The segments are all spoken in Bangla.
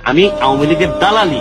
আমি আওয়ামী লীগের দালালি।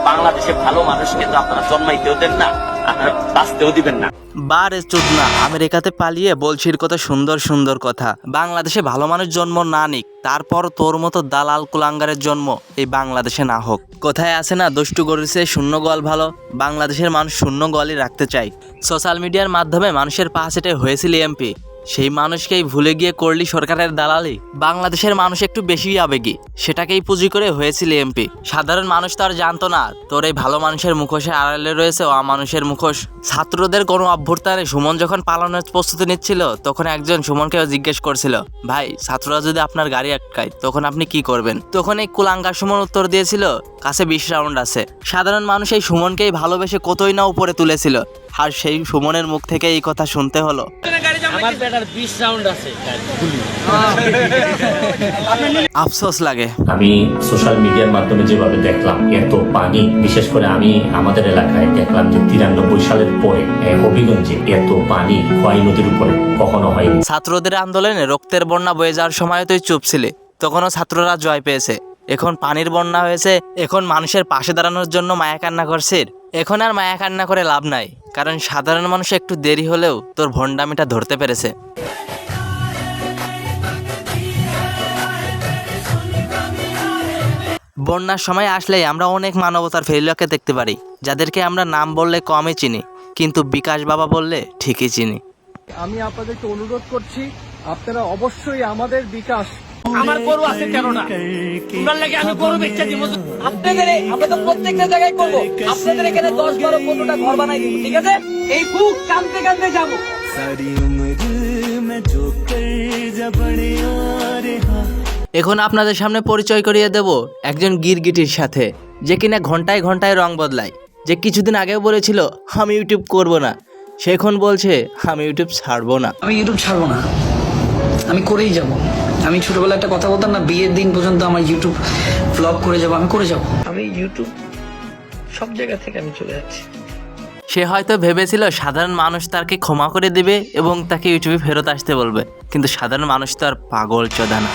বাংলাদেশে ভালো মানুষকে তো আপনারা জন্মাইতেও দেন না, আপনারা বাঁচতেও দিবেন না। বারে চোদনা, আমেরিকাতে পালিয়ে বলছির কত সুন্দর সুন্দর কথা। বাংলাদেশে ভালো মানুষ জন্ম না নিক, তারপর তোর মতো দালাল কুলাঙ্গারের জন্ম এই বাংলাদেশে না হোক। কোথায় আছে না, দুষ্টু করেছে শূন্য গোয়াল ভালো। বাংলাদেশের মানুষ শূন্য গোয়ালই রাখতে চাই। সোশ্যাল মিডিয়ার মাধ্যমে মানুষের পা চেটে হয়েছিল এমপি, সেই মানুষকেই ভুলে গিয়ে করলি সরকারের দালালি। বাংলাদেশের মানুষ একটু বেশি আবেগী, সেটাকেই পুঁজি করে হয়েছিল এমপি। সাধারণ মানুষ তো আর জানতো না তোর এই ভালো মানুষের মুখোশের আড়ালে রয়েছে অমানুষের মুখোশ। ছাত্রদের কোনো অভ্যুত্থানে সুমন যখন পালানোর প্রস্তুতি নিচ্ছিল, তখন একজন সুমনকে জিজ্ঞেস করছিল, ভাই ছাত্ররা যদি আপনার গাড়ি আটকায় তখন আপনি কি করবেন? তখন এই কুলাঙ্গার সুমন উত্তর দিয়েছিল, কাছে 20 রাউন্ড আছে। সাধারণ মানুষ এই সুমনকেই ভালোবেসে কতই না উপরে তুলেছিল, আর সেই সুমনের মুখ থেকে এই কথা শুনতে হলো। আমার বেটার 20 রাউন্ড আছে। আফসোস লাগে। আমি সোশ্যাল মিডিয়ার মাধ্যমে যেভাবে দেখলাম এত পানি, বিশেষ করে আমি আমাদের এলাকায় দেখলাম যে 93 সালের পরে হবিগঞ্জে এত পানি খোয়াই নদীর উপরে কখনো হয়নি। ছাত্রদের আন্দোলনে রক্তের বন্যা বয়ে যাওয়ার সময় তুই চুপ ছিলে, তখনও ছাত্ররা জয় পেয়েছে। এখন পানির বন্যা হয়েছে, এখন মানুষের পাশে দাঁড়ানোর জন্য মায়া কান্না করছে। এখন আর মায়া কান্না করে লাভ নাই, কারণ সাধারণ মানুষ একটু দেরি হলেও তোর ভণ্ডামিটা ধরতে পেরেছে। বন্যার সময় আসলেই আমরা অনেক মানবতার ফেরিয়াকে দেখতে পারি, যাদেরকে আমরা নাম বললে কমই চিনি, কিন্তু বিকাশ বাবা বললে ঠিকই চিনি। আমি আপনাদেরকে অনুরোধ করছি, আপনারা অবশ্যই আমাদের বিকাশ। আমার গরু আছে কেন না? তোমরা লাগে আমি গরু বেচতে দিব। আপনাদের আমরা তো প্রত্যেকটা জায়গায় করবো। আপনাদের এখানে 10-12-15টা ঘর বানাই দিব, ঠিক আছে? এই বুক কাঁদতে কাঁদতে যাবো। এখন আপনাদের সামনে পরিচয় করিয়ে দেব একজন গিরগিটির সাথে, যে কিনা ঘন্টায় ঘন্টায় রং বদলায়। যে কিছুদিন আগেও বলেছিল আমি ইউটিউব করব না, সে এখন বলছে আমি ইউটিউব ছাড়বো না। আমি ইউটিউব ছাড়বো না, আমি করেই যাব। আমি ছোটবেলায় একটা কথা বলতাম না, বিয়ের দিন পর্যন্ত আমার ইউটিউব ব্লগ করে যাব, আমি করে যাব। আমি ইউটিউব সব জায়গা থেকে আমি চলে যাচ্ছি। সে হয়তো ভেবেছিল সাধারণ মানুষ তাকে ক্ষমা করে দেবে এবং তাকে ইউটিউবে ফেরত আসতে বলবে, কিন্তু সাধারণ মানুষ তো আর পাগল চোদা না।